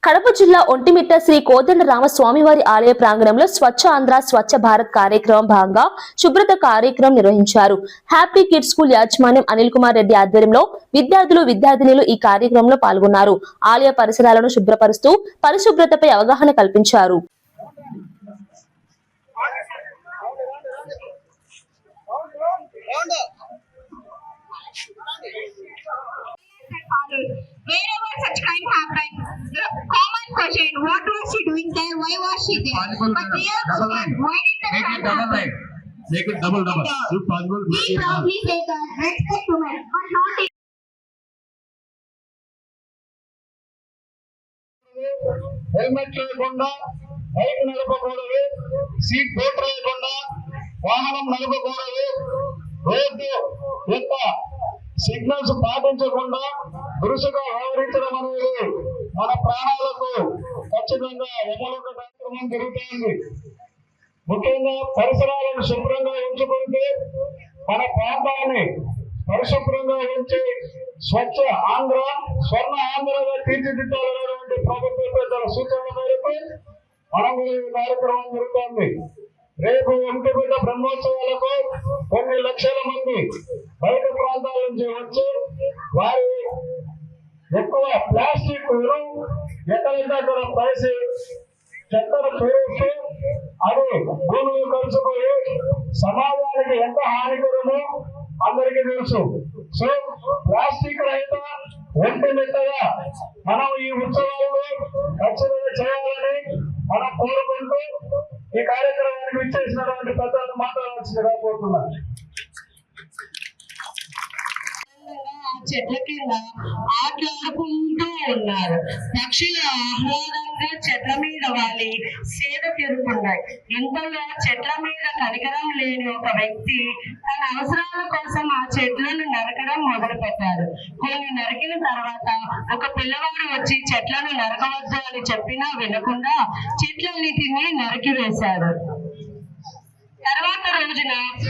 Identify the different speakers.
Speaker 1: కడప జిల్లా ఒంటిమిట్ట శ్రీ కోదండరామ స్వామివారి ఆలయ ప్రాంగణంలో స్వచ్ఛ ఆంధ్ర స్వచ్ఛ భారత్ కార్యక్రమం భాగంగా శుభ్రత కార్యక్రమం నిర్వహించారు. హ్యాపీ కిడ్స్ స్కూల్ యాజమాన్యం అనిల్ కుమార్ రెడ్డి ఆధ్వర్యంలో విద్యార్థులు ఈ కార్యక్రమంలో పాల్గొన్నారు. ఆలయ పరిసరాలను శుభ్రపరుస్తూ పరిశుభ్రతపై అవగాహన కల్పించారు.
Speaker 2: Wherever such crime happened, the common question, what was she doing there? Why was she there? But real question, why did the crime happen?
Speaker 3: Make it double. If possible,
Speaker 2: He proudly take a respect to men, but not in
Speaker 3: helmet లేకుండా bike నడపకూడదు, seat belt లేకుండా వాహనం నడపకూడదు, road యొక్క signals పాటించకుండా దురుసుగా వ్యవహరించడం అనేది మన ప్రాణాలకు ఖచ్చితంగా ఎమలుండ కార్యక్రమం జరుగుతుంది. ముఖ్యంగా పరిసరాలను శుభ్రంగా ఉంచుకుంటే మన ప్రాంతాన్ని పరిశుభ్రంగా ఉంచి స్వచ్ఛ ఆంధ్ర స్వర్ణ ఆంధ్రగా తీర్చిదిద్దాలనేటువంటి ప్రభుత్వ పెద్దల సూచనల మేరకు మనం ఈ కార్యక్రమం జరుగుతుంది. రేపు ఒంటిమిట్ట బ్రహ్మోత్సవాలకు కొన్ని లక్షల మంది బయట ప్రాంతాల నుంచి వచ్చి వారి ఎక్కువ ప్లాస్టిక్ ఎక్కడెక్కడ పైసి చెత్తను పేరుస్తూ అది భూమిలో కలుసుకొని సమాజానికి ఎంత హానికరమో అందరికీ తెలుసు. సో ప్లాస్టిక్ రహిత ఒంటిమిట్టగా మనం ఈ ఉత్సవాల్లో ఖచ్చితంగా చేయాలని మనం కోరుకుంటూ ఈ కార్యక్రమానికి విచ్చేసినటువంటి పెద్దలు మాట్లాడాల్సిందిగా కోరుతున్నాను.
Speaker 4: చెట్ల కింద ఆటలాడుకుంటూ ఉన్నారు. పక్షులు ఆహ్లాదంగా చెట్ల మీద వాలి సేద తీరుతున్నాయి. ఇంతలో చెట్ల మీద కనికరం లేని ఒక వ్యక్తి తన అవసరాల కోసం ఆ చెట్లను నరకడం మొదలు పెట్టాడు. కొన్ని నరికిన తర్వాత ఒక పిల్లవాడు వచ్చి చెట్లను నరకవద్దు అని చెప్పినా వినకుండా చెట్లన్నిటినీ నరికి వేశాడు. తర్వాత రోజున